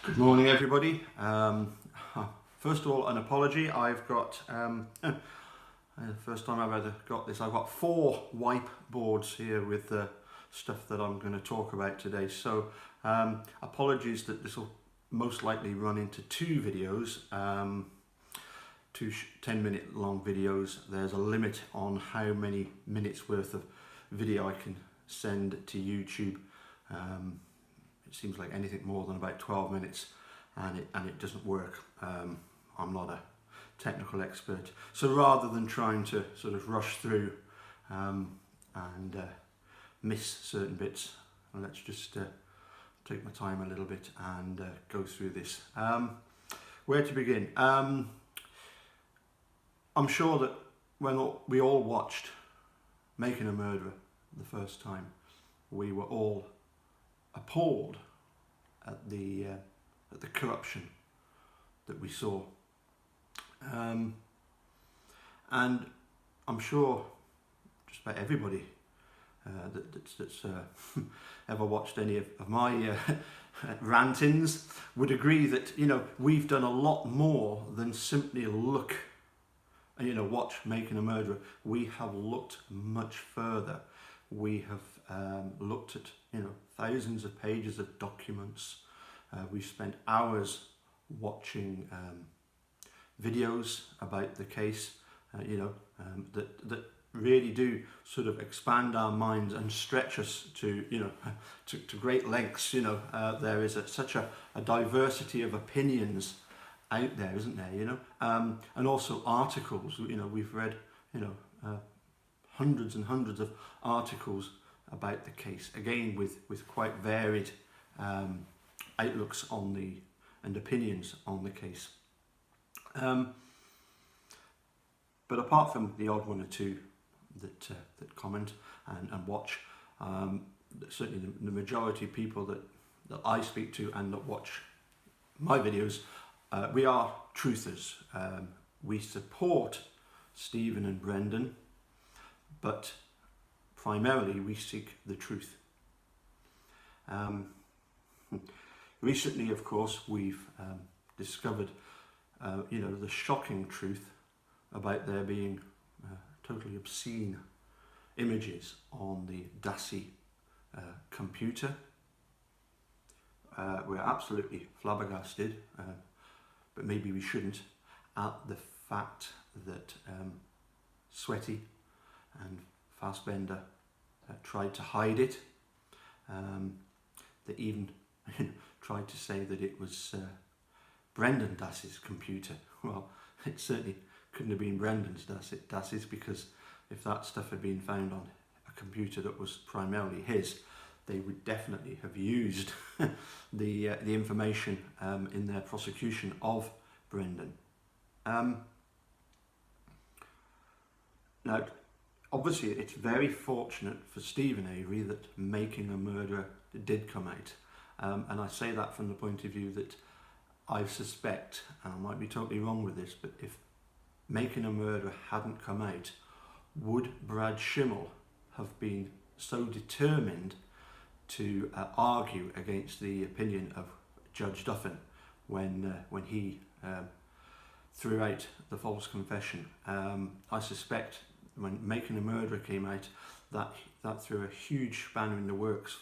Good morning, everybody. First of all, an apology. I've got, first time I've ever got this, I've got 4 whiteboards here with the stuff that I'm going to talk about today. So apologies that this will most likely run into 2 videos, 2 10-minute long videos. There's a limit on how many minutes worth of video I can send to YouTube. It seems like anything more than about 12 minutes and it doesn't work. I'm not a technical expert. So rather than trying to sort of rush through and miss certain bits, let's just take my time a little bit and go through this. Where to begin? I'm sure that when we all watched Making a Murderer the first time, we were all appalled at the corruption that we saw, and I'm sure just about everybody that's ever watched any of my rantings would agree that we've done a lot more than simply look and watch Making a Murderer. We have looked much further. We have looked at thousands of pages of documents. We've spent hours watching videos about the case, that really do sort of expand our minds and stretch us to to great lengths. There is such a diversity of opinions out there, isn't there? And also articles. We've read hundreds and hundreds of articles about the case, again with quite varied outlooks on and opinions on the case. But apart from the odd one or two that comment and watch, certainly the majority of people that I speak to and that watch my videos, we are truthers. We support Stephen and Brendan, but primarily we seek the truth. Recently, of course, we've discovered the shocking truth about there being totally obscene images on the Dassey computer. We're absolutely flabbergasted, but maybe we shouldn't, at the fact that Sweaty and Fassbender tried to hide it. They even tried to say that it was Brendan Dassey's computer. Well, it certainly couldn't have been Brendan's Dassey's, because if that stuff had been found on a computer that was primarily his, they would definitely have used the information in their prosecution of Brendan. Now, obviously, it's very fortunate for Stephen Avery that Making a Murderer did come out. And I say that from the point of view that I suspect, and I might be totally wrong with this, but if Making a Murderer hadn't come out, would Brad Schimel have been so determined to argue against the opinion of Judge Duffin when he threw out the false confession? I suspect when Making a Murderer came out, that threw a huge spanner in the works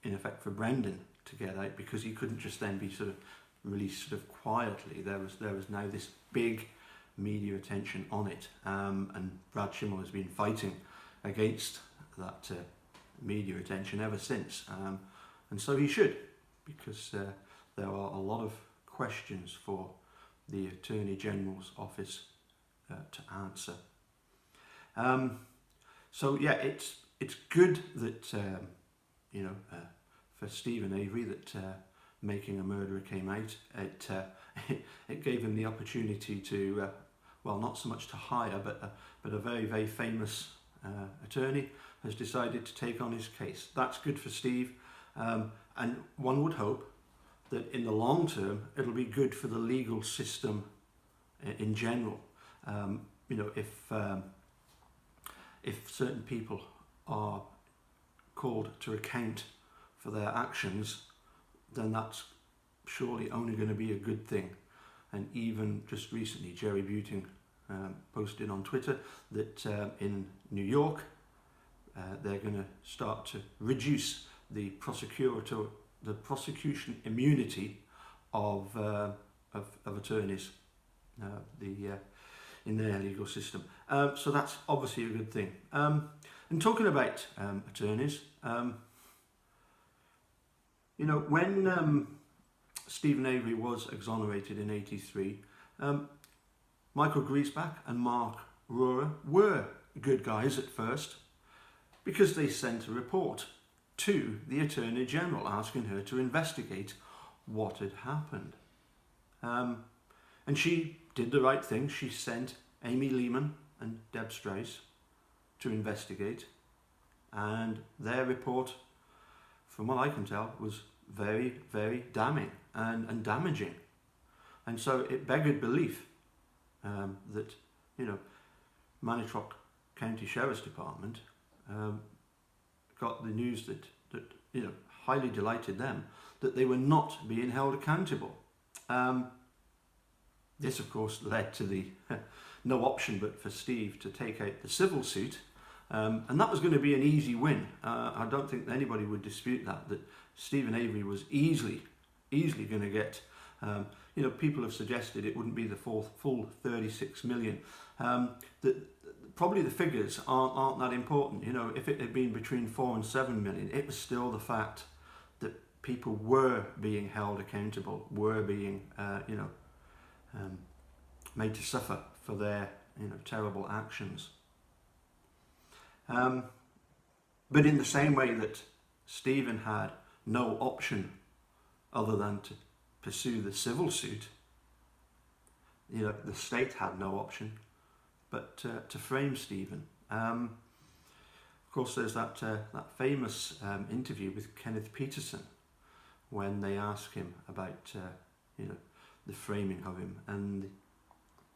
in effect for Brendan to get out, because he couldn't just then be sort of released sort of quietly. There was now this big media attention on it, and Brad Schimel has been fighting against that media attention ever since, and so he should, because there are a lot of questions for the Attorney General's office to answer. So yeah, it's good that for Stephen Avery that Making a Murderer came out. It gave him the opportunity to not so much to hire, but a very, very famous attorney has decided to take on his case. That's good for Steve, and one would hope that in the long term it'll be good for the legal system in general. If certain people are called to account for their actions, then that's surely only going to be a good thing. And even just recently, Jerry Buting posted on Twitter that in New York, they're going to start to reduce the prosecution immunity of attorneys in their legal system. So that's obviously a good thing. And talking about attorneys, you know, when Stephen Avery was exonerated in '83, Michael Griesbach and Mark Rohrer were good guys at first, because they sent a report to the Attorney General asking her to investigate what had happened. And she did the right thing. She sent Amy Lehman and Deb Strace to investigate, and their report, from what I can tell, was very, very damning and damaging. And so it beggared belief that, you know, Manitowoc County Sheriff's Department got the news that you know, highly delighted them, that they were not being held accountable. This, of course, led to the no option but for Steve to take out the civil suit, and that was going to be an easy win. I don't think anybody would dispute that Stephen Avery was easily going to get. You know, people have suggested it wouldn't be the full 36 million. Probably the figures aren't that important. You know, if it had been between 4 and 7 million, it was still the fact that people were being held accountable, were being, made to suffer for their, you know, terrible actions. But in the same way that Stephen had no option other than to pursue the civil suit, you know, the state had no option but to frame Stephen. Of course, there's that famous interview with Kenneth Peterson when they ask him about you know, the framing of him, and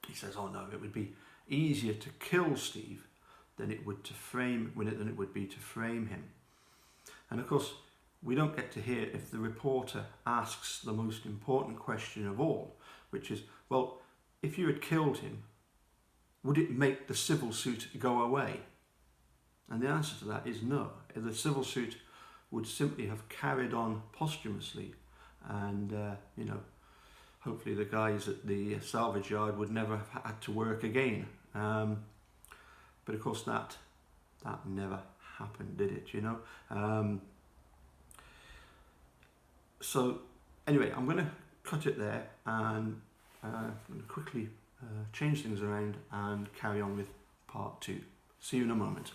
he says, "Oh no, it would be easier to kill Steve than it would be to frame him." And of course, we don't get to hear if the reporter asks the most important question of all, which is, well, if you had killed him, would it make the civil suit go away? And the answer to that is no. The civil suit would simply have carried on posthumously, and you know, hopefully the guys at the salvage yard would never have had to work again. But of course that never happened, did it? You know. So anyway, I'm going to cut it there, and I'm going to quickly change things around and carry on with part 2. See you in a moment.